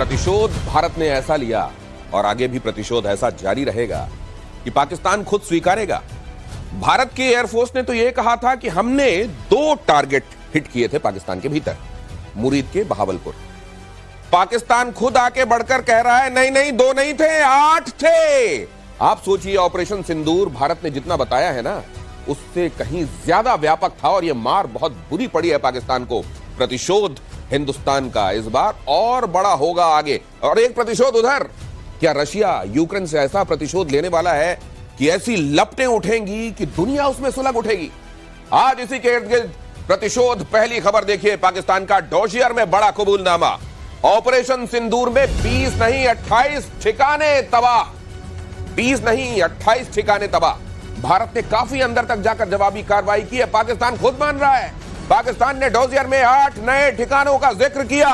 प्रतिशोध भारत ने ऐसा लिया और आगे भी प्रतिशोध ऐसा जारी रहेगा कि पाकिस्तान खुद स्वीकारेगा। भारत की एयरफोर्स ने तो यह कहा था कि हमने 2 टारगेट हिट किए थे पाकिस्तान के भीतर, मुरीद के, बहावलपुर। पाकिस्तान खुद आके बढ़कर कह रहा है नहीं नहीं 2 नहीं थे, 8 थे। आप सोचिए, ऑपरेशन सिंदूर भारत ने जितना बताया है ना, उससे कहीं ज्यादा व्यापक था और यह मार बहुत बुरी पड़ी है पाकिस्तान को। प्रतिशोध हिंदुस्तान का इस बार और बड़ा होगा आगे। और एक प्रतिशोध उधर, क्या रशिया यूक्रेन से ऐसा प्रतिशोध लेने वाला है कि ऐसी लपटें उठेंगी कि दुनिया उसमें सुलग उठेगी। आज इसी के इर्द गिर्द प्रतिशोध। पहली खबर देखिए, पाकिस्तान का डोशियर में बड़ा कबूलनामा। ऑपरेशन सिंदूर में 20 नहीं 28 ठिकाने तबाह। 20 नहीं 28 ठिकाने तबाह। भारत ने काफी अंदर तक जाकर जवाबी कार्रवाई की है, पाकिस्तान खुद मान रहा है। पाकिस्तान ने डोजियर में 8 नए ठिकानों का जिक्र किया,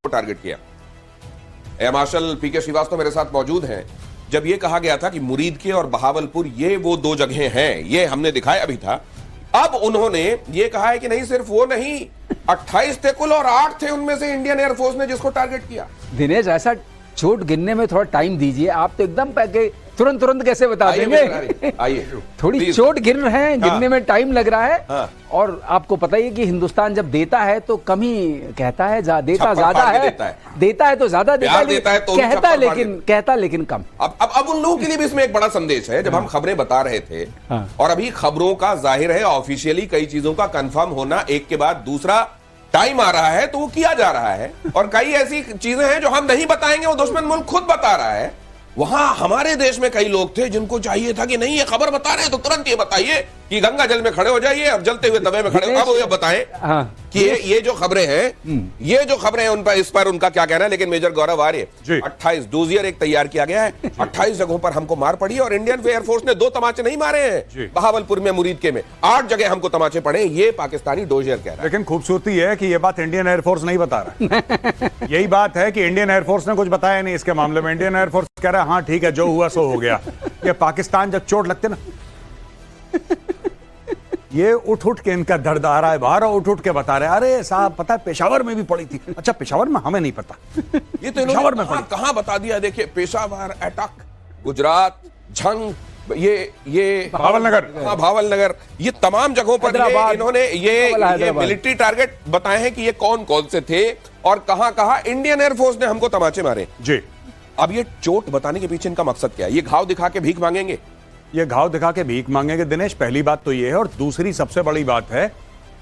टारगेट किया। एयर मार्शल पीके श्रीवास्तव मेरे साथ मौजूद हैं। जब यह कहा गया था कि मुरीद के और बहावलपुर ये वो 2 जगहें हैं, ये हमने दिखाया भी था, अब उन्होंने ये कहा है कि नहीं, सिर्फ वो नहीं, 28 थे कुल और 8 थे उनमें से इंडियन एयरफोर्स ने जिसको टारगेट किया। दिनेश, ऐसा चोट गिनने में थोड़ा टाइम दीजिए। आप तो एकदम तुरंत कैसे बता देंगे? आइए, थोड़ी चोट गिन रहे हैं, गिनने में टाइम लग रहा है। हाँ। और आपको पता ही है कि हिंदुस्तान जब देता है तो कम ही कहता है, देता ज्यादा है, देता है तो ज्यादा देता है, तो कहता लेकिन कम। अब उन लोगों के लिए भी इसमें एक बड़ा संदेश है। जब हम खबरें बता रहे थे और अभी खबरों का जाहिर है ऑफिशियली कई चीजों का कंफर्म होना एक के बाद दूसरा टाइम आ रहा है, तो वो किया जा रहा है। और कई ऐसी चीजें हैं जो हम नहीं बताएंगे, वो दुश्मन मुल्क खुद बता रहा है। वहां हमारे देश में कई लोग थे जिनको चाहिए था कि नहीं, ये खबर बता रहे हैं तो तुरंत ये बताइए कि गंगा जल में खड़े हो जाइए और जलते हुए तवे में खड़े हो। अब ये बताएं कि ये जो खबरें हैं उन पर, इस पर उनका क्या कहना है। लेकिन मेजर गौरव आर्य, 28 डोजियर एक तैयार किया गया है, 28 जगहों पर हमको मार पड़ी है। और इंडियन एयरफोर्स ने 2 तमाचे नहीं मारे हैं बहावलपुर में, मुरीद के में 8 जगह हमको तमाचे पड़े। ये पाकिस्तानी डोजियर कह रहा है। लेकिन खूबसूरती है कि ये बात इंडियन एयरफोर्स नहीं बता रहा। यही बात है कि इंडियन एयरफोर्स ने कुछ बताया नहीं इसके मामले में। इंडियन एयरफोर्स कह रहा है हाँ ठीक है, जो हुआ सो हो गया। ये पाकिस्तान जब चोट लगते ना, ये उठ के इनका दर्द आ रहा है बाहर, और उठ के बता रहे अरे साहब पता है पेशावर में भी पड़ी थी। अच्छा, पेशावर में हमें नहीं पता, ये तो पेशावर में कहां बता दिया। देखिए, पेशावर, अटक, गुजरात, झंग, ये भावल नगर, ये तमाम जगहों पर इन्होंने ये मिलिट्री टारगेट बताए हैं कि ये कौन कौन से थे और कहां इंडियन एयरफोर्स ने हमको तमाचे मारे जी। अब ये चोट बताने के पीछे इनका मकसद क्या है? ये घाव दिखा के भीख मांगेंगे? ये घाव दिखा के भीख मांगेंगे दिनेश, पहली बात तो ये है। और दूसरी सबसे बड़ी बात है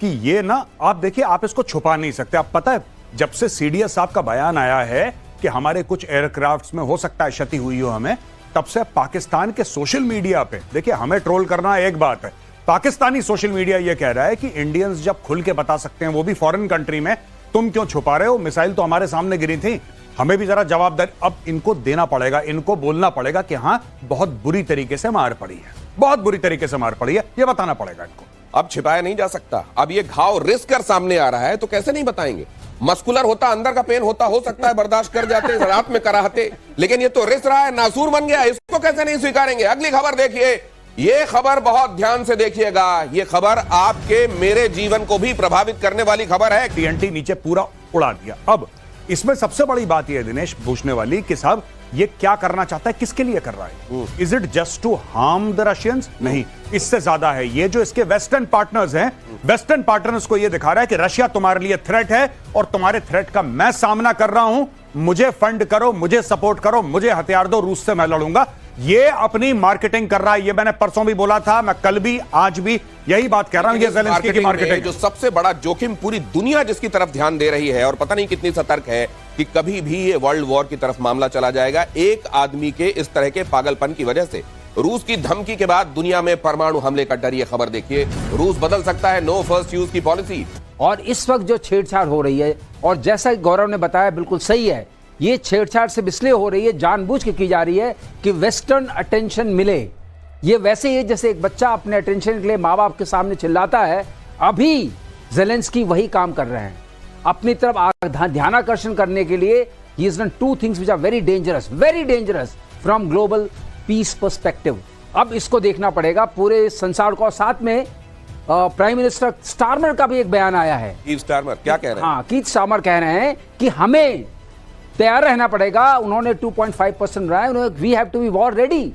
कि ये ना, आप देखिए, आप इसको छुपा नहीं सकते। आप पता है, जब से सीडीएस साहब का बयान आया है कि हमारे कुछ एयरक्राफ्ट्स में हो सकता है क्षति हुई हो हमें, तब से पाकिस्तान के सोशल मीडिया पे, देखिए हमें ट्रोल करना एक बात है, पाकिस्तानी सोशल मीडिया ये कह रहा है कि इंडियंस जब खुल के बता सकते हैं, वो भी फॉरेन कंट्री में, तुम क्यों छुपा रहे हो? मिसाइल तो हमारे सामने गिरी थी, हमें भी जरा जवाबदारी अब इनको देना पड़ेगा, इनको बोलना पड़ेगा कि हाँ बहुत बुरी तरीके से मार पड़ी है, बहुत बुरी तरीके से मार पड़ी है, ये बताना पड़ेगा इनको। अब छिपाया नहीं जा सकता। अब ये घाव रिस्क कर सामने आ रहा है तो कैसे नहीं बताएंगे? मस्कुलर होता, अंदर का पेन होता, हो सकता है बर्दाश्त कर जाते, रात में कराहते, लेकिन ये तो रिस्क रहा है, नासूर बन गया, इसको कैसे नहीं स्वीकारेंगे? अगली खबर देखिए, ये खबर बहुत ध्यान से देखिएगा। ये खबर आपके मेरे जीवन को भी प्रभावित करने वाली खबर है। टीएनटी नीचे पूरा उड़ा दिया। अब इसमें सबसे बड़ी बात यह दिनेश पूछने वाली कि साहब ये क्या करना चाहता है, किसके लिए कर रहा है? Is it just to harm the Russians? नहीं, इससे ज्यादा है। ये जो इसके वेस्टर्न पार्टनर्स हैं, वेस्टर्न पार्टनर्स को ये दिखा रहा है कि रशिया तुम्हारे लिए थ्रेट है और तुम्हारे थ्रेट का मैं सामना कर रहा हूं, मुझे फंड करो, मुझे सपोर्ट करो, मुझे हथियार दो, रूस से मैं लड़ूंगा। ये अपनी मार्केटिंग कर रहा है। ये मैंने परसों भी बोला था, मैं कल भी आज भी यही बात कह रहा हूं। ये ज़ेलेंस्की की मार्केटिंग, जो सबसे बड़ा जोखिम पूरी दुनिया जिसकी तरफ ध्यान दे रही है और पता नहीं कितनी सतर्क है कि कभी भी ये वर्ल्ड वॉर की तरफ मामला चला जाएगा एक आदमी के इस तरह के पागलपन की वजह से। रूस की धमकी के बाद दुनिया में परमाणु हमले का डर। ये खबर देखिए, रूस बदल सकता है नो फर्स्ट यूज की पॉलिसी। और इस वक्त जो छेड़छाड़ हो रही है, और जैसा गौरव ने बताया बिल्कुल सही है, ये छेड़छाड़ से इसलिए हो रही है, जानबूझ के की जा रही है कि वेस्टर्न अटेंशन मिले। ये वैसे ही जैसे एक बच्चा अपने अटेंशन के लिए माँ बाप के सामने चिल्लाता है, अभी ज़ेलेंस्की वही काम कर रहे हैं। अपनी तरफ ध्यानाकर्षण करने के लिए he is done 2 things which are very dangerous from global peace perspective. अब इसको देखना पड़ेगा पूरे संसार को। साथ में प्राइम मिनिस्टर स्टारमर का भी एक बयान आया है। कीथ स्टारमर क्या कह रहे हैं? हाँ, कीथ स्टारमर कह रहे हैं कि हमें तैयार रहना पड़ेगा। उन्होंने 2.5% बनाया, उन्होंने we have to be war ready.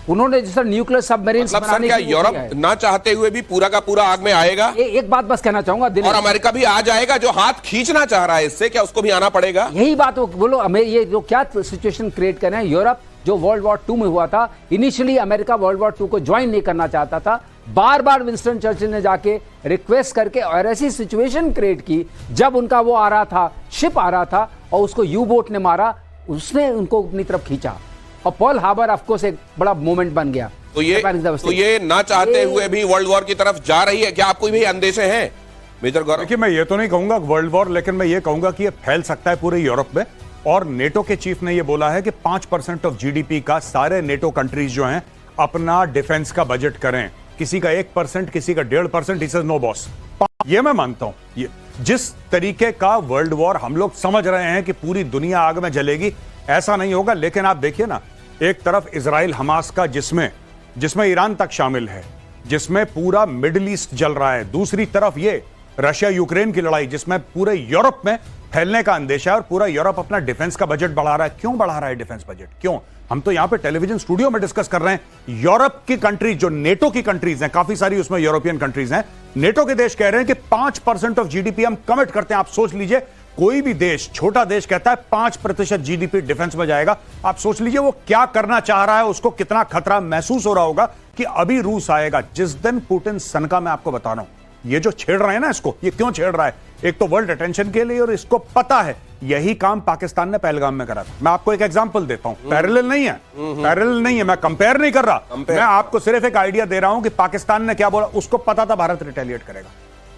उन्होंने जैसा न्यूक्लियर सबमरीन मतलब सर क्या यूरोप ना चाहते हुए भी पूरा का पूरा आग में आएगा? एक बात बस कहना चाहूंगा दिनेश, और अमेरिका भी आ जाएगा जो हाथ खींचना चाह रहा है इससे, क्या उसको भी आना पड़ेगा? यही बात वो बोलो। ये जो क्या सिचुएशन क्रिएट कर रहे हैं, यूरोप जो वर्ल्ड वॉर 2 में हुआ था, इनिशियली अमेरिका वर्ल्ड वॉर 2 को ज्वाइन नहीं करना चाहता था, बार बार विंस्टन चर्चिल ने जाके रिक्वेस्ट करके और ऐसी सिचुएशन क्रिएट की, जब उनका वो आ रहा था, शिप आ रहा था और उसको यू बोट ने मारा, उसने उनको अपनी तरफ खींचा और पर्ल हार्बर ऑफ कोर्स एक बड़ा मोमेंट बन गया। तो ये ना चाहते हुए भी वर्ल्ड वॉर की तरफ जा रही है, क्या आपको भी अंदेशे हैं मेजर गौरव? देखिए, मैं ये तो नहीं कहूंगा वर्ल्ड वॉर, लेकिन मैं ये कहूंगा कि ये फैल सकता है पूरे यूरोप में। और नेटो के चीफ ने ये बोला है कि 5% ऑफ जीडीपी का सारे नेटो कंट्रीज जो हैं अपना डिफेंस का बजट करें। किसी का 1%, किसी का 1.5%, ही सेज नो बॉस। ये मैं मानता हूं। ये जिस तरीके का वर्ल्ड वॉर हम लोग समझ रहे हैं कि पूरी दुनिया आग में जलेगी, ऐसा नहीं होगा। लेकिन आप देखिए ना, एक तरफ इजराइल हमास का जिसमें ईरान तक शामिल है, जिसमें पूरा मिडिल ईस्ट जल रहा है, दूसरी तरफ ये रशिया यूक्रेन की लड़ाई जिसमें पूरे यूरोप में फैलने का अंदेशा है और पूरा यूरोप अपना डिफेंस का बजट बढ़ा रहा है। क्यों बढ़ा रहा है डिफेंस बजट? क्यों? हम तो यहां पे टेलीविजन स्टूडियो में डिस्कस कर रहे हैं। यूरोप की कंट्रीज जो नेटो की कंट्रीज हैं, काफी सारी उसमें यूरोपियन कंट्रीज हैं, नेटो के देश कह रहे हैं कि 5% ऑफ जीडीपी हम कमिट करते हैं। आप सोच लीजिए, कोई भी देश, छोटा देश कहता है 5% जीडीपी डिफेंस में जाएगा। आप सोच लीजिए वो क्या करना चाह रहा है, उसको कितना खतरा महसूस हो रहा होगा कि अभी रूस आएगा। जिस दिन पुतिन सनका, मैं आपको बता रहा हूं, ये जो छेड़ रहे हैं ना इसको, ये क्यों छेड़ रहा है? एक तो वर्ल्ड अटेंशन के लिए, और इसको पता है यही काम पाकिस्तान ने पहलगाम में करा था। मैं आपको एक एग्जांपल देता हूं, पैरेलल नहीं है, मैं कंपेयर नहीं कर रहा, मैं आपको सिर्फ एक आइडिया दे रहा हूं कि पाकिस्तान ने क्या बोला। उसको पता था भारत रिटेलिएट करेगा,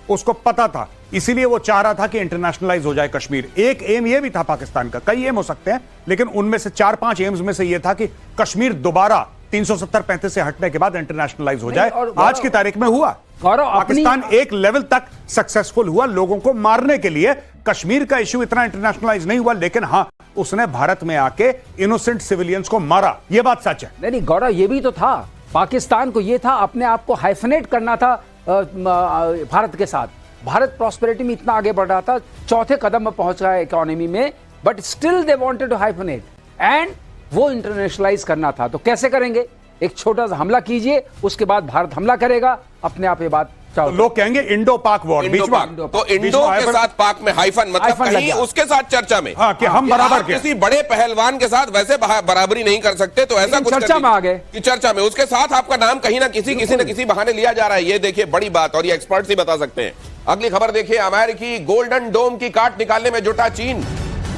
उसको पता था, इसीलिए वो चाह रहा था कि इंटरनेशनलाइज हो जाए कश्मीर। एक एम ये भी था पाकिस्तान का, कई एम हो सकते हैं, लेकिन उनमें से 4-5 एम्स में से ये था कि कश्मीर दोबारा 370-35 से हटने के बाद इंटरनेशनलाइज हो जाए। आज की तारीख में हुआ। पाकिस्तान एक लेवल तक सक्सेसफुल हुआ लोगों को मारने के लिए। कश्मीर का इश्यू इतना इंटरनेशनलाइज नहीं हुआ, लेकिन हां, उसने भारत में आके इनोसेंट सिविलियंस को मारा। यह बात सच है। नहीं गौरव, ये भी तो था, पाकिस्तान को ये था अपने आप को हाइफनेट करना था भारत के साथ। भारत प्रॉस्पेरिटी में इतना आगे बढ़ रहा था, चौथे कदम में पहुंच रहा है इकोनॉमी में, but still they wanted to hyphenate and वो इंटरनेशनलाइज करना था। तो कैसे करेंगे? एक छोटा सा हमला कीजिए, उसके बाद भारत हमला करेगा, अपने आप ये बात तो लोग कहेंगे इंडो पाक वॉर। तो इंडो के साथ पाक में हाइफन, मतलब कहीं उसके साथ चर्चा में, हाँ, कि हम बराबर के किसी बड़े पहलवान के साथ वैसे बराबरी नहीं कर सकते, तो ऐसा कुछ चर्चा में आ गए कि चर्चा में उसके साथ आपका नाम कहीं ना किसी न किसी बहाने लिया जा रहा है। ये देखिए बड़ी बात, और ये एक्सपर्ट्स ही बता सकते हैं। अगली खबर देखिए, अमेरिकी गोल्डन डोम की काट निकालने में जुटा चीन।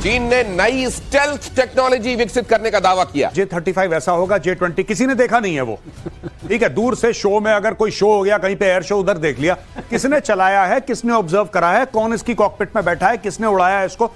चीन ने नई स्टेल्थ टेक्नोलॉजी विकसित करने का दावा किया। J-35 ऐसा होगा, J-20 किसी ने देखा नहीं है वो। ठीक है, दूर से शो में अगर कोई शो हो गया कहीं पे, एयर शो, उधर देख लिया। किसने चलाया है, किसने ऑब्जर्व करा है, कौन इसकी कॉकपिट में बैठा है, किसने उड़ाया है इसको,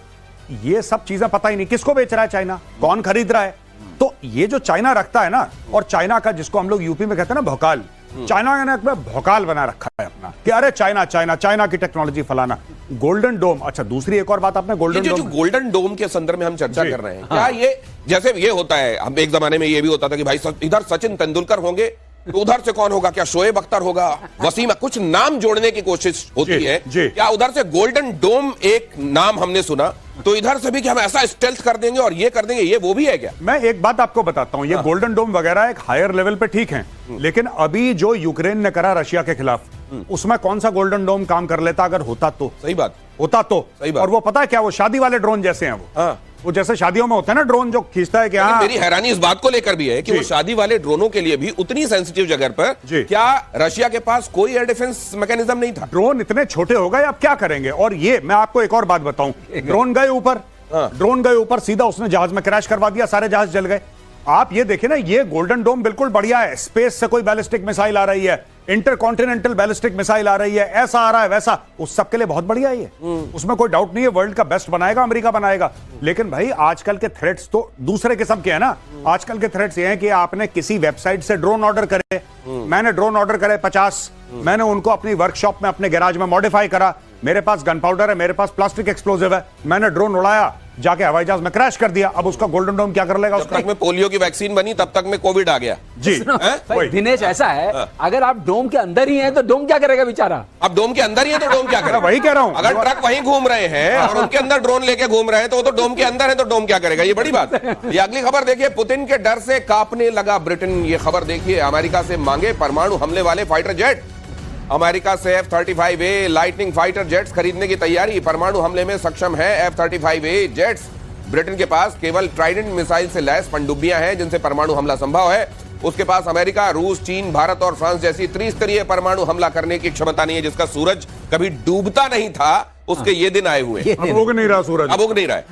ये सब चीजें पता ही नहीं। किसको बेच रहा है चाइना, कौन खरीद रहा है? तो ये जो चाइना रखता है ना, और चाइना का जिसको हम लोग यूपी में कहते हैं ना भौकाल, चाइना ने भौकाल बना रखा है अपना कि अरे चाइना चाइना चाइना की टेक्नोलॉजी फलाना। गोल्डन डोम, अच्छा दूसरी एक और बात आपने गोल्डन डोम के संदर्भ में हम चर्चा कर रहे हैं, क्या ये जैसे ये होता है, हम एक जमाने में ये भी होता था कि भाई इधर सचिन तेंदुलकर होंगे तो उधर से कौन होगा, क्या शोएब अख्तर होगा, वसीम, कुछ नाम जोड़ने की कोशिश होती है। क्या उधर से गोल्डन डोम एक नाम हमने सुना, तो इधर से भी कि हम ऐसा स्टेल्थ कर देंगे और ये कर देंगे, ये वो भी है क्या? मैं एक बात आपको बताता हूं, ये गोल्डन डोम वगैरह एक हायर लेवल पे ठीक है, लेकिन अभी जो यूक्रेन ने करा रशिया के खिलाफ, उसमें कौन सा गोल्डन डोम काम कर लेता अगर होता तो? सही बात, होता तो सही बात। और वो पता है क्या, वो शादी वाले ड्रोन जैसे हैं वो जैसे शादियों में होता है ना ड्रोन जो खींचता है कि हाँ। मेरी हैरानी इस बात को लेकर भी है कि वो शादी वाले ड्रोनों के लिए भी उतनी सेंसिटिव जगह पर क्या रशिया के पास कोई एयर डिफेंस मैकेनिज्म नहीं था? ड्रोन इतने छोटे हो गए, अब क्या करेंगे? और ये मैं आपको एक और बात बताऊं, ड्रोन गए ऊपर सीधा उसने जहाज में क्रैश करवा दिया, सारे जहाज जल गए। आप ये देखें ना, ये गोल्डन डोम बिल्कुल बढ़िया है। स्पेस से कोई बैलिस्टिक मिसाइल आ रही है, इंटरकॉन्टिनेंटल बैलिस्टिक मिसाइल आ रही है, ऐसा आ रहा है वैसा, उस सब के लिए बहुत बढ़िया है ये, उसमें कोई डाउट नहीं है। वर्ल्ड का बेस्ट बनाएगा, अमेरिका बनाएगा। लेकिन भाई आजकल के थ्रेट्स तो दूसरे किस्म के हैं ना। आजकल के थ्रेट्स ये हैं कि आपने किसी वेबसाइट से ड्रोन ऑर्डर करे, मैंने ड्रोन ऑर्डर करे 50, मैंने उनको अपनी वर्कशॉप में अपने गैराज में मॉडिफाई करा, मेरे पास गन पाउडर है, मेरे पास प्लास्टिक एक्सप्लोजिव है, मैंने ड्रोन उड़ाया, जाके हवाई जहाज में क्रैश कर दिया, अब उसका गोल्डन डोम क्या कर लेगा? जब तक में पोलियो की वैक्सीन बनी तब तक में कोविड आ गया जी। भाई दिनेश ऐसा है, अगर आप डोम के अंदर ही हैं तो डोम क्या करेगा बेचारा? अब डोम के अंदर ही है तो डोम क्या करेगा? वही कह रहा हूं, अगर ट्रक वहीं घूम रहे हैं और उनके अंदर ड्रोन लेके घूम रहे हैं तो वो तो डोम के अंदर है, तो डोम क्या करेगा? ये बड़ी बात है। ये अगली खबर देखिए, पुतिन के डर से कांपने लगा ब्रिटेन। ये खबर देखिए, अमेरिका से मांगे परमाणु हमले वाले फाइटर जेट। अमेरिका से F-35A लाइटनिंग फाइटर जेट्स खरीदने की तैयारी। परमाणु हमले में सक्षम है F-35A जेट्स। ब्रिटेन के पास केवल ट्राइडेंट मिसाइल से लैस पनडुब्बियां हैं जिनसे परमाणु हमला संभव है। उसके पास अमेरिका, रूस, चीन, भारत और फ्रांस जैसी त्रिस्तरीय परमाणु हमला करने की क्षमता नहीं है। जिसका सूरज कभी डूबता नहीं था, उसके ये दिन आए हुए हैं। अब उग नहीं रहा सूरज, अब उग नहीं रहा है।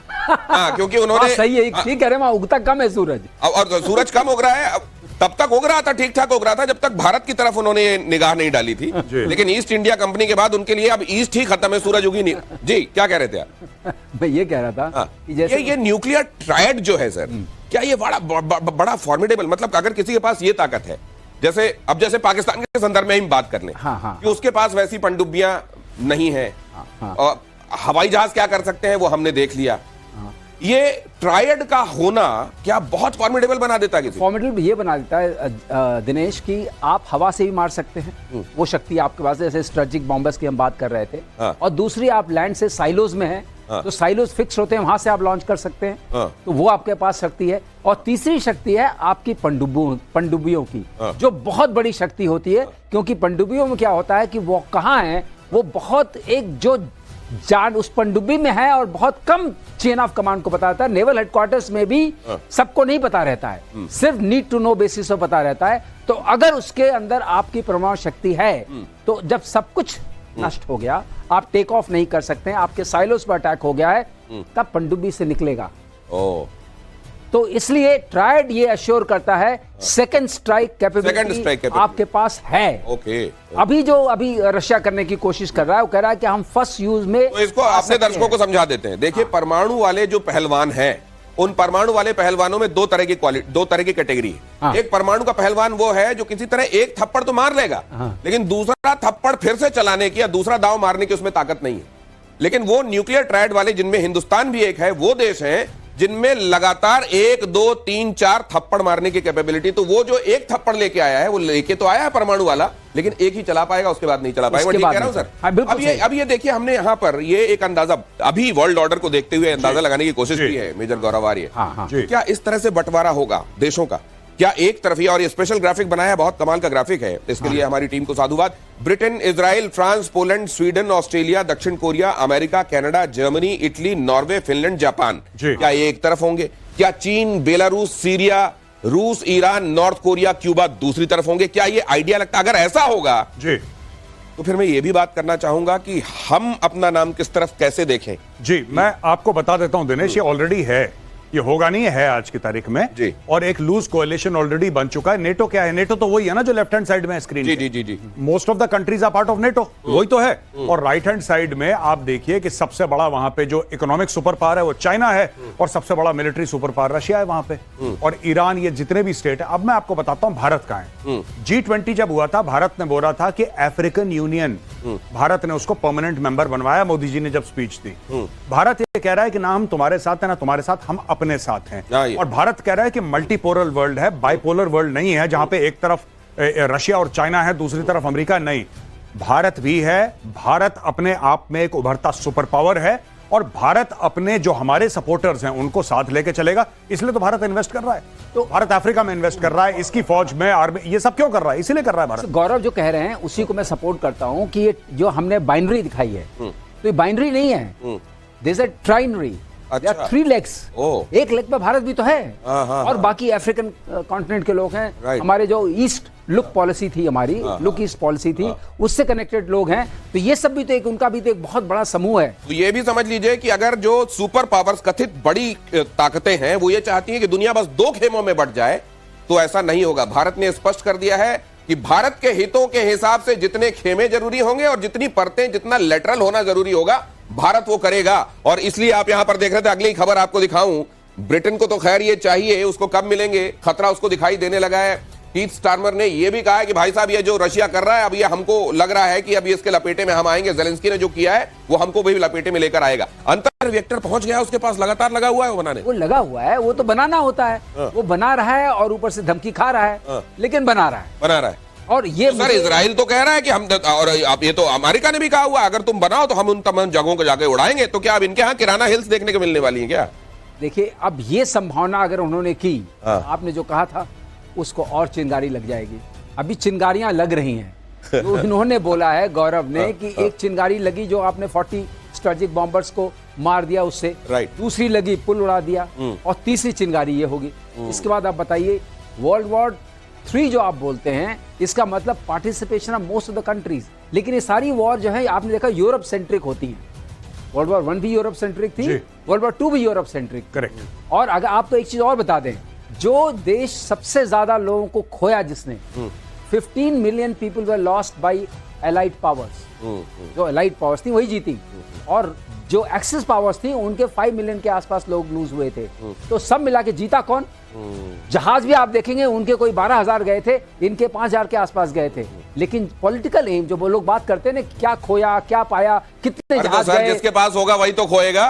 हाँ, क्योंकि उन्होंने सही है, ठीक कह रहे हैं, वहां उगता कम है सूरज। और सूरज कम उग रहा है। तब तक उग रहा था, ठीक ठाक उग रहा था, जब तक भारत की तरफ उन्होंने निगाह नहीं डाली थी। लेकिन ईस्ट इंडिया कंपनी के बाद उनके लिए अब ईस्ट ही खत्म है, सूरज उगी नहीं। जी, क्या कह रहे थे आप? मैं ये कह रहा था कि जैसे ये न्यूक्लियर ट्रायड जो है सर, क्या ये बड़ा फॉर्मिडेबल, मतलब अगर किसी के पास ये ताकत है, जैसे पाकिस्तान के संदर्भ में हम बात कर लें कि उसके पास वैसी पनडुब्बियां नहीं है, और हवाई जहाज क्या कर सकते हैं वो हमने देख लिया। ये ट्रायड का होना क्या बहुत फॉर्मिडेबल बना देता है? फॉर्मिडेबल ये बना देता है दिनेश कि आप हवा से भी मार सकते हैं, वो शक्ति आपके पास है, जैसे स्ट्रेटेजिक बॉम्बर्स की हम बात कर रहे थे। और दूसरी, आप लैंड से साइलोज में हैं, तो साइलोज फिक्स होते हैं, वहां से आप लॉन्च कर सकते हैं, तो वो आपके पास शक्ति है। और तीसरी शक्ति है आपकी पनडुब्बियों की, जो बहुत बड़ी शक्ति होती है, क्योंकि पनडुब्बियों में क्या होता है कि वो कहाँ है, वो बहुत एक जो जान उस पनडुब्बी में है और बहुत कम चेन ऑफ कमांड को पता रहता है। नेवल हेडक्वार्टर्स में भी सबको नहीं पता रहता है, सिर्फ नीड टू नो बेसिस पर पता रहता है। तो अगर उसके अंदर आपकी परमाणु शक्ति है, तो जब सब कुछ नष्ट हो गया, आप टेक ऑफ नहीं कर सकते हैं, आपके साइलोस पर अटैक हो गया है, तब पनडुब्बी से निकलेगा। तो इसलिए ट्रायड ये अश्योर करता है सेकंड स्ट्राइक कैपेबिलिटी आपके पास है। अभी रशिया करने की कोशिश कर रहा है, वो कह रहा है कि हम फर्स्ट यूज में, तो इसको अपने दर्शकों को समझा देते हैं। देखिए, परमाणु वाले जो पहलवान हैं, उन परमाणु वाले पहलवानों में दो तरह की कैटेगरी है। एक परमाणु का पहलवान वो है जो किसी तरह एक थप्पड़ तो मार लेगा, लेकिन दूसरा थप्पड़ फिर से चलाने की या दूसरा दांव मारने की उसमें ताकत नहीं है। लेकिन वो न्यूक्लियर ट्रायड वाले, जिनमें हिंदुस्तान भी एक है, वो देश है जिनमें लगातार 1, 2, 3, 4 थप्पड़ मारने की कैपेबिलिटी। तो वो जो एक थप्पड़ लेके आया है, वो लेके तो आया है परमाणु वाला, लेकिन एक ही चला पाएगा, उसके बाद नहीं चला पाएगा। ठीक कह रहा हूं सर? अब ये देखिए, हमने यहां पर ये एक अंदाजा अभी वर्ल्ड ऑर्डर को देखते हुए अंदाजा लगाने की कोशिश की है मेजर गौरव आर्य। क्या इस तरह से बंटवारा होगा देशों का? क्या एक तरफिया? और ये स्पेशल ग्राफिक बनाया, बहुत कमाल का ग्राफिक है, इसके लिए हमारी टीम को साधुवाद। Britain, Israel, France, Poland, Sweden, Australia, दक्षिण Korea, America, Canada, Germany, Italy, Norway, Finland, Japan, क्या ये एक तरफ होंगे? क्या चीन, बेलारूस, सीरिया, रूस, ईरान, नॉर्थ कोरिया, क्यूबा दूसरी तरफ होंगे? क्या ये आइडिया लगता? अगर ऐसा होगा जी, तो फिर मैं ये भी बात करना चाहूंगा कि हम अपना नाम किस तरफ कैसे देखें। जी, मैं आपको बता देता हूं दिनेश, ये ऑलरेडी है, ये होगा नहीं है आज की तारीख में जी। और एक लूज कोएलिशन ऑलरेडी बन चुका है। नेटो क्या है? नेटो तो वही है ना जो लेफ्ट हैंड साइड में है स्क्रीन। जी, जी, जी, जी। Most of the countries are part of NATO, वही तो है। और राइट हैंड साइड में आप देखिए कि सबसे बड़ा वहां पे जो इकोनॉमिक सुपर पावर है वो चाइना है, और सबसे बड़ा मिलिट्री सुपर पावर रशिया है वहां पे, और ईरान, ये जितने भी स्टेट है। अब मैं आपको बताता हूं भारत कहां है। G20 जब हुआ था, भारत ने बोला था कि अफ्रीकन यूनियन, भारत ने उसको परमानेंट मेंबर बनवाया, मोदी जी ने जब स्पीच दी। भारत ये कह रहा है कि ना हम तुम्हारे साथ है ना तुम्हारे साथ, हम अपने साथ हैं। और भारत कह रहा है कि मल्टीपोलर वर्ल्ड है, बाइपोलर वर्ल्ड नहीं है, जहां पे एक तरफ रशिया और चाइना है, दूसरी तरफ अमेरिका नहीं। भारत भी है। भारत अपने आप में एक उभरता सुपर पावर है, और भारत अपने जो हमारे सपोर्टर्स हैं उनको साथ लेके चलेगा। इसलिए तो भारत इन्वेस्ट कर रहा है, तो भारत अफ्रीका में इन्वेस्ट कर रहा है, इसकी फौज में, आर्मी, ये सब क्यों कर रहा है? इसीलिए कर रहा है भारत। गौरव जो कह रहे हैं उसी को मैं सपोर्ट करता हूं कि ये जो हमने बाइनरी दिखाई है, तो ये बाइनरी नहीं है, दिस इज ट्राइनरी। अच्छा। 3 लेग्स, एक लेग पे भारत भी तो है, और बाकी अफ्रीकन कॉन्टिनेंट के लोग हैं। हमारे जो ईस्ट लुक पॉलिसी थी, हमारी लुक ईस्ट पॉलिसी थी, उससे कनेक्टेड लोग हैं। तो ये सब भी तो एक, उनका भी तो एक बहुत बड़ा समूह है। तो ये भी समझ लीजिए कि अगर जो सुपर पावर्स, कथित बड़ी ताकतें हैं, वो ये चाहती हैं कि दुनिया बस 2 खेमों में बंट जाए, तो ऐसा नहीं होगा। भारत ने स्पष्ट कर दिया है कि भारत के हितों के हिसाब से जितने खेमे जरूरी होंगे और जितनी परतें, जितना लेटरल होना जरूरी होगा, भारत वो करेगा। और इसलिए आप यहां पर देख रहे थे, अगली खबर आपको दिखाऊं। ब्रिटेन को तो खैर ये चाहिए, उसको कब मिलेंगे, खतरा उसको दिखाई देने लगा है। कीथ स्टार्मर ने यह भी कहा है कि भाई साहब ये जो रशिया कर रहा है अब ये हमको लग रहा है कि अब इसके लपेटे में हम आएंगे, जेलेंस्की ने जो किया है वो हमको भी लपेटे में लेकर आएगा। अंतर रिएक्टर पहुंच गया उसके पास, लगातार लगा हुआ है वो बनाने। वो लगा हुआ है, वो तो बनाना होता है, वो बना रहा है और ऊपर से धमकी खा रहा है, लेकिन बना रहा है। और ये सर इजराइल तो कह रहा है कि हम, और अब ये तो अमेरिका ने भी कहा हुआ अगर तुम बनाओ तो हम उन तमाम जगहों को जाके उड़ाएंगे। तो क्या अब इनके यहाँ किराना हिल्स देखने को मिलने वाली है क्या? देखिए अब ये संभावना अगर उन्होंने की, आपने जो कहा था उसको और चिंगारी लग जाएगी। अभी चिंगारियां लग रही हैं। तो इन्होंने बोला है गौरव ने कि एक चिंगारी लगी जो आपने 40 स्ट्रेटेजिक बॉम्बर्स को मार दिया उससे, दूसरी लगी पुल उड़ा दिया, और तीसरी चिंगारी ये होगी। इसके बाद आप बताइए वर्ल्ड वॉर 3 जो आप बोलते हैं, इसका मतलब participation of most of the countries. लेकिन ये सारी वॉर जो है आपने देखा यूरोप सेंट्रिक होती है। वर्ल्ड वॉर 1 भी यूरोप सेंट्रिक थी, वर्ल्ड वॉर 2 भी यूरोप सेंट्रिक। करेक्ट। और अगर आपको एक चीज और बता दें, जो देश सबसे ज्यादा लोगों को खोया जिसने, 15 million people were lost by allied powers. जो एलाइड पावर्स थी वही जीती, और जो एक्सिस पावर्स थी उनके 5 मिलियन के आसपास लोग लूज हुए थे। तो सब मिला के जीता कौन? जहाज भी आप देखेंगे उनके कोई 12,000 गए थे, इनके 5,000 के आसपास गए थे। लेकिन पॉलिटिकल एम जो वो लोग बात करते हैं ना, क्या खोया क्या पाया, कितने जहाज गए। जिसके पास होगा वही तो खोएगा।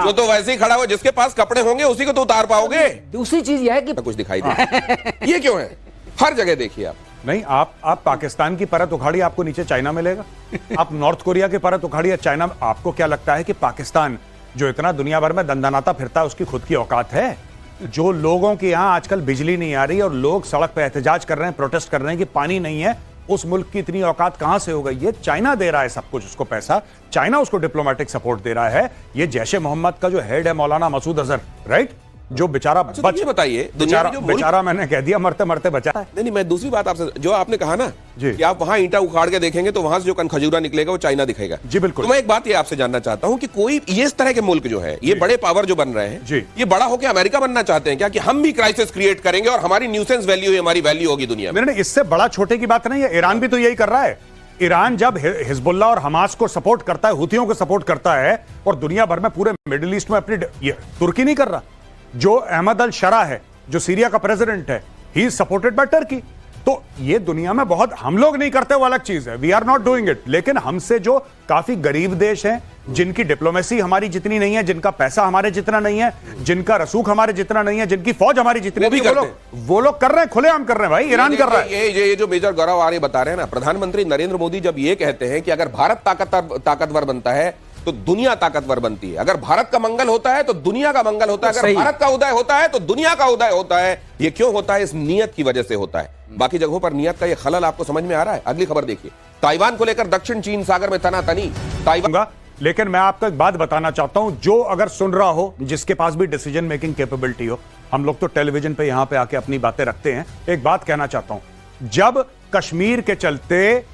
जो तो वैसे ही खड़ा हुआ, जिसके पास कपड़े होंगे उसी को तो उतार पाओगे। दूसरी चीज यह है कि कुछ दिखाई दे ये क्यों है? हर जगह देखिए आप। नहीं, आप पाकिस्तान की परत उखाड़िए, आपको नीचे चाइना मिलेगा। आप नॉर्थ कोरिया की परत उखाड़िए, चाइना। आपको क्या लगता है कि पाकिस्तान जो इतना दुनिया भर में दंदनाता फिरता है उसकी खुद की औकात है? जो लोगों के यहां आजकल बिजली नहीं आ रही और लोग सड़क पर एहतजाज कर रहे हैं, प्रोटेस्ट कर रहे हैं कि पानी नहीं है, उस मुल्क की इतनी औकात कहां से हो गई? ये चाइना दे रहा है सब कुछ, उसको पैसा, चाइना उसको डिप्लोमेटिक सपोर्ट दे रहा है। ये जैश ए मोहम्मद का जो हेड है मौलाना मसूद अजहर, राइट, जो बेचारा बताइए, बेचारा मैंने कह दिया मरते मरते बचा। नहीं, मैं दूसरी बात आपसे, जो आपने कहा ना कि आप वहां ईंटा उखाड़ के देखेंगे तो वहां से जो खजूरा निकलेगा वो चाइना दिखेगा। जी बिल्कुल। तो मैं एक बात ये आपसे जानना चाहता हूं कि कोई ये इस तरह के मुल्क जो है, ये बड़े पावर जो बन रहे हैं, ये बड़ा होकर अमेरिका बनना चाहते हैं क्या, कि हम भी क्राइसिस क्रिएट करेंगे और हमारी न्यूसेंस वैल्यू, हमारी वैल्यू होगी दुनिया में? नहीं, इससे बड़ा छोटे की बात नहीं है। ईरान भी तो यही कर रहा है। ईरान जब हिजबुल्लाह और हमास को सपोर्ट करता है, हुतियों को सपोर्ट करता है, और दुनिया भर में पूरे मिडिल ईस्ट में अपनी, तुर्की नहीं कर रहा। जो अहमद अल शरा है, जो सीरिया का प्रेसिडेंट है, he is supported by Turkey. तो ये दुनिया में बहुत, हम लोग नहीं करते वो अलग चीज है, we are not doing it. लेकिन हमसे जो काफी गरीब देश हैं, जिनकी डिप्लोमेसी हमारी जितनी नहीं है, जिनका पैसा हमारे जितना नहीं है, जिनका रसूख हमारे जितना नहीं है, जिनकी फौज हमारी जितनी नहीं, वो लोग कर रहे हैं, खुलेआम कर रहे हैं। भाई ईरान कर रहा है। ये जो मेजर गौरव आर्य बता रहे हैं ना, प्रधानमंत्री नरेंद्र मोदी जब ये कहते हैं कि अगर भारत ताकतवर बनता है तो दुनिया ताकतवर बनती है, अगर भारत का मंगल होता है तो दुनिया का मंगल होता है, अगर भारत का उदय होता है तो दुनिया का उदय होता है। ये क्यों होता है? इस नियत की वजह से होता है। बाकी जगहों पर नियत का ये खलल आपको समझ में आ रहा है? अगली खबर देखिए, ताइवान को लेकर दक्षिण चीन सागर में तनातनी। ताइवान, लेकिन मैं आपको एक बात बताना चाहता हूं, जो अगर सुन रहा हो, जिसके पास भी डिसीजन मेकिंग कैपेबिलिटी हो, हम लोग तो टेलीविजन पे यहां पे आके अपनी बातें रखते हैं। एक बात कहना चाहता हूं, जब कश्मीर के चलते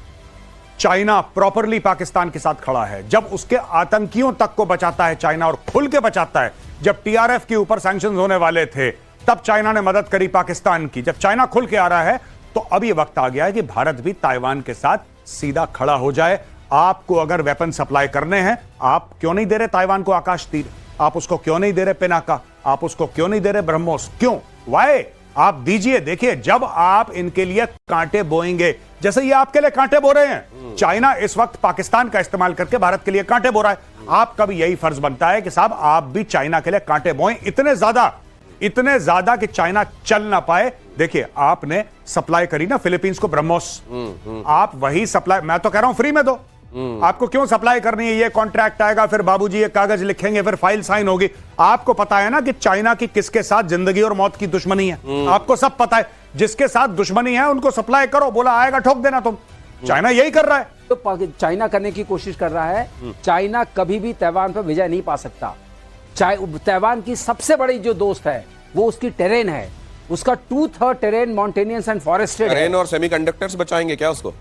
चाइना प्रॉपरली पाकिस्तान के साथ खड़ा है, जब उसके आतंकियों तक को बचाता है चाइना, और खुल के बचाता है, जब टीआरएफ के ऊपर सैंक्शंस होने वाले थे तब चाइना ने मदद करी पाकिस्तान की, जब चाइना खुल के आ रहा है, तो अब यह वक्त आ गया है कि भारत भी ताइवान के साथ सीधा खड़ा हो जाए। आपको अगर वेपन सप्लाई करने हैं, आप क्यों नहीं दे रहे ताइवान को आकाश तीर? आप उसको क्यों नहीं दे रहे पिनाका? आप उसको क्यों नहीं दे रहे ब्रह्मोस? क्यों? वाई? आप दीजिए। देखिए, जब आप इनके लिए कांटे बोएंगे, जैसे ये आपके लिए कांटे बो रहे हैं, चाइना इस वक्त पाकिस्तान का इस्तेमाल करके भारत के लिए कांटे बो रहा है, आपका भी यही फर्ज बनता है कि साहब आप भी चाइना के लिए कांटे बोएं, इतने ज्यादा कि चाइना चल ना पाए। देखिए, आपने सप्लाई करी ना फिलीपींस को ब्रह्मोस, आप वही सप्लाई, मैं तो कह रहा हूं फ्री में दो। आपको क्यों सप्लाई करनी है? ये कॉन्ट्रैक्ट आएगा, फिर बाबूजी ये कागज लिखेंगे, फिर फाइल साइन होगी। आपको पता है ना कि चाइना की किसके साथ जिंदगी और मौत की दुश्मनी है, आपको सब पता है। जिसके साथ दुश्मनी है उनको सप्लाई करो, बोला आएगा ठोक देना तुम। चाइना यही कर रहा है। तो चाइना करने की कोशिश कर रहा है। चाइना कभी भी ताइवान पर विजय नहीं पा सकता। ताइवान की सबसे बड़ी जो दोस्त है वो उसकी टेरेन है, उसका 2/3 टेरेन माउंटेनियस एंड फॉरेस्टेड है। टेरेन और सेमीकंडक्टर्स बचाएंगे क्या उसको?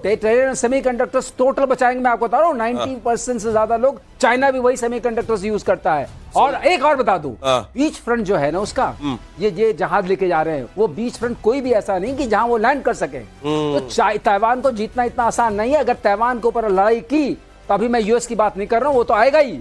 टेरेन और सेमीकंडक्टर्स टोटल बचाएंगे। मैं आपको बता रहा हूँ 90% से ज्यादा लोग, चाइना भी वही सेमीकंडक्टर्स यूज करता है। और एक और बता दूं, बीच फ्रंट जो है ना उसका, ये जहाज लेके जा रहे हैं, वो बीच फ्रंट कोई भी ऐसा नहीं कि जहां वो लैंड कर सके। तो ताइवान को जीतना इतना आसान नहीं है। अगर ताइवान के ऊपर लड़ाई की तो अभी मैं यूएस की बात नहीं कर रहा हूं, वो तो आएगा ही,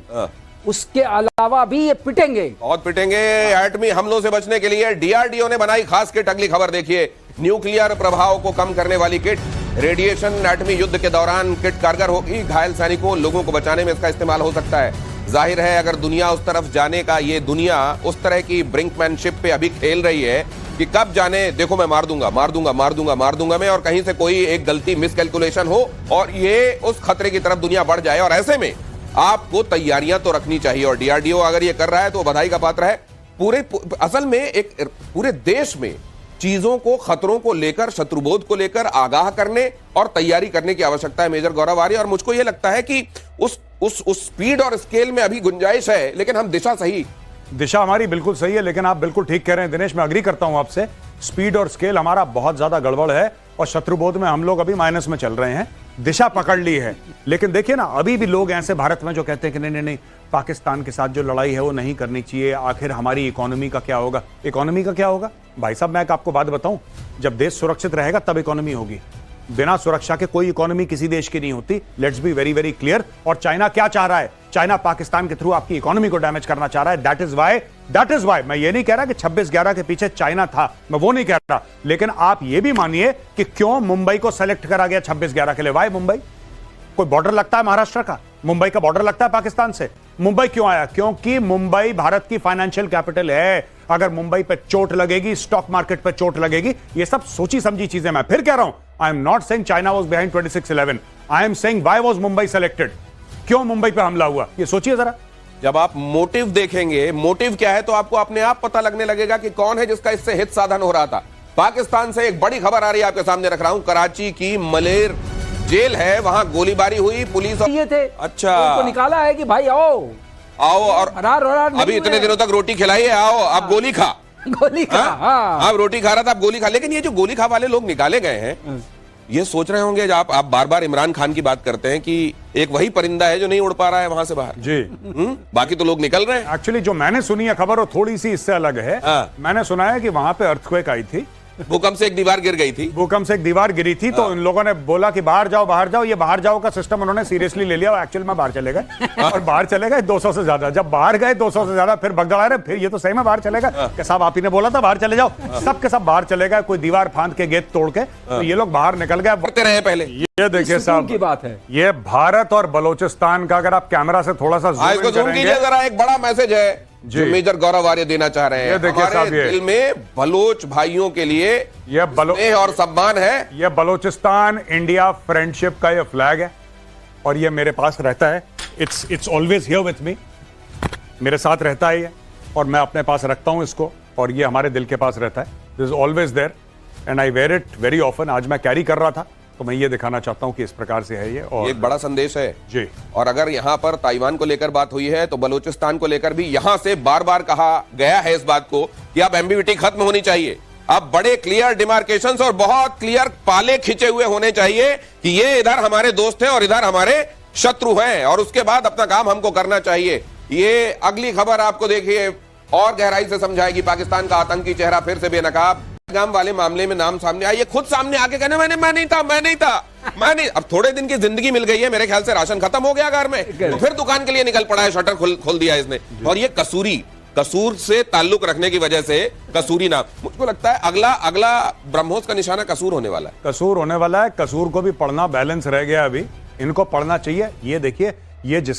उसके अलावा भी ये पिटेंगे, बहुत पिटेंगे। एटमी हमलों से बचने के लिए डीआरडीओ ने बनाई खास किट। अगली खबर देखिए, न्यूक्लियर प्रभाव को कम करने वाली किट, रेडिएशन एटमी युद्ध के दौरान किट कारगर होगी, घायल सैनिकों लोगों को बचाने में इसका इस्तेमाल हो सकता है। जाहिर है अगर दुनिया उस तरफ जाने का, ये दुनिया उस तरह की ब्रिंकमैनशिप पे अभी खेल रही है कि कब जाने, देखो मैं मार दूंगा मैं, और कहीं से कोई एक गलती मिसकैलकुलेशन हो और ये उस खतरे की तरफ दुनिया बढ़ जाए। और ऐसे में आपको तैयारियां तो रखनी चाहिए, और डीआरडीओ अगर ये कर रहा है तो बधाई का पात्र है। असल में एक पूरे देश में चीजों को, खतरों को लेकर, शत्रुबोध को लेकर आगाह करने और तैयारी करने की आवश्यकता है मेजर गौरव आर्य। और मुझको यह लगता है कि उस स्पीड और स्केल में अभी गुंजाइश है, लेकिन हम दिशा हमारी बिल्कुल सही है, लेकिन आप बिल्कुल ठीक कह रहे हैं दिनेश, मैं अग्री करता हूं आपसे। स्पीड और स्केल हमारा बहुत ज्यादा गड़बड़ है और शत्रुबोध में हम लोग अभी माइनस में चल रहे हैं। दिशा पकड़ ली है, लेकिन देखिए ना, अभी भी लोग ऐसे भारत में जो कहते हैं कि नहीं पाकिस्तान के साथ जो लड़ाई है वो नहीं करनी चाहिए, आखिर हमारी इकोनॉमी का क्या होगा। इकोनॉमी का क्या होगा भाई साहब, मैं आपको बात बताऊं, जब देश सुरक्षित रहेगा तब इकोनॉमी होगी। बिना सुरक्षा के कोई इकोनॉमी किसी देश की नहीं होती। Let's be very very clear. और चाइना क्या चाह रहा है? चाइना पाकिस्तान के थ्रू आपकी इकोनॉमी को डैमेज करना चाह रहा है। दैट इज वाई मैं ये नहीं कह रहा कि 26/11 के पीछे चाइना था, मैं वो नहीं कह रहा, लेकिन आप ये भी मानिए कि क्यों मुंबई को सेलेक्ट करा गया 26/11 के लिए। वाई मुंबई? कोई बॉर्डर लगता है महाराष्ट्र का? मुंबई का बॉर्डर लगता है पाकिस्तान से? मुंबई क्यों आया? क्योंकि मुंबई भारत की फाइनेंशियल कैपिटल है। अगर मुंबई पे चोट लगेगी, स्टॉक मार्केट पे चोट लगेगी, ये सब सोची समझी चीजें। मैं फिर कह रहा हूं, I am not saying China was behind 26/11, I am saying why was Mumbai selected. क्यों मुंबई पे हमला हुआ, ये सोचिए जरा। जब आप मोटिव देखेंगे, मोटिव क्या है, तो आपको अपने आप पता लगने लगेगा कि कौन है जिसका इससे हित साधन हो रहा था। पाकिस्तान से एक बड़ी खबर आ रही है, आपके सामने रख रहा हूं। कराची की मलेर जेल है, वहां गोलीबारी हुई, पुलिस ये थे, अच्छा, उनको निकाला है कि भाई आओ और फरार अभी इतने दिनों तक रोटी खिलाई है, आओ अब गोली खा। हाँ। अब रोटी खा रहा था, अब गोली खा। लेकिन ये जो गोली खा वाले लोग निकाले गए हैं, ये सोच रहे होंगे, आप बार बार इमरान खान की बात करते हैं कि एक वही परिंदा है जो नहीं उड़ पा रहा है वहां से बाहर जी। बाकी तो लोग निकल रहे हैं। एक्चुअली जो मैंने सुनी है खबर, वो थोड़ी सी इससे अलग है। मैंने सुना है कि वहां पे अर्थक्वेक आई थी, भूकंप से एक दीवार गिर गई थी। भूकंप से एक दीवार गिरी थी, तो इन लोगों ने बोला कि बाहर जाओ। ये बाहर जाओ का सिस्टम उन्होंने सीरियसली ले लिया, एक्चुअल में बाहर चले गए और बाहर चले गए 200 से ज्यादा। जब बाहर गए 200 से ज्यादा, फिर भगदड़ आ रहे, फिर ये तो सही में बाहर चलेगा कि साहब आप ही ने बोला था बाहर चले जाओ। सब के सब बाहर चले गए, कोई दीवार फांद के गेट तोड़ के, तो ये लोग बाहर निकल गए। बढ़ते रहे पहले। ये देखिए साहब की बात है, ये भारत और बलोचिस्तान का, अगर आप कैमरा से थोड़ा सा जूम कीजिए जरा, एक बड़ा मैसेज है जो मेजर गौरव आर्य देना चाह रहे हैं। ये देखिए साहब, ये दिल में बलोच भाइयों के लिए ये और सम्मान है। ये बलोचिस्तान इंडिया फ्रेंडशिप का ये फ्लैग है और ये मेरे पास रहता है। It's always here with me, मेरे साथ रहता है ये, और मैं अपने पास रखता हूं इसको, और ये हमारे दिल के पास रहता है। This is always there and I wear it very often. आज मैं कैरी कर रहा था तो मैं ये दिखाना चाहता हूं कि इस प्रकार से है ये, और एक बड़ा संदेश है जी। और अगर यहां पर ताइवान को लेकर बात हुई है तो बलूचिस्तान को लेकर भी यहां से बार बार कहा गया है इस बात को कि अब एम्बिविटी खत्म होनी चाहिए। अब बड़े क्लियर डिमार्केशंस और बहुत क्लियर पाले खिंचे हुए होने चाहिए कि ये इधर हमारे दोस्त हैं और इधर हमारे शत्रु हैं, और उसके बाद अपना काम हमको करना चाहिए। ये अगली खबर आपको देखिए और गहराई से समझाएगी। पाकिस्तान का आतंकी चेहरा फिर से बेनकाब। गांव वाले मामले में नाम सामने आया, ये खुद सामने आके कहने मैं नहीं। अब थोड़े दिन की जिंदगी मिल गई है, मेरे ख्याल से राशन खत्म हो गया घर में, तो फिर दुकान के लिए निकल पड़ा है, शटर खोल दिया इसने। और ये कसूर से ताल्लुक रखने की वजह से कसूरी नाम, मुझको लगता है अगला ब्रह्मोस का निशाना कसूर होने वाला है। कसूर को भी पढ़ना बैलेंस रह गया, अभी इनको पढ़ना चाहिए। ये देखिए, ये जिसके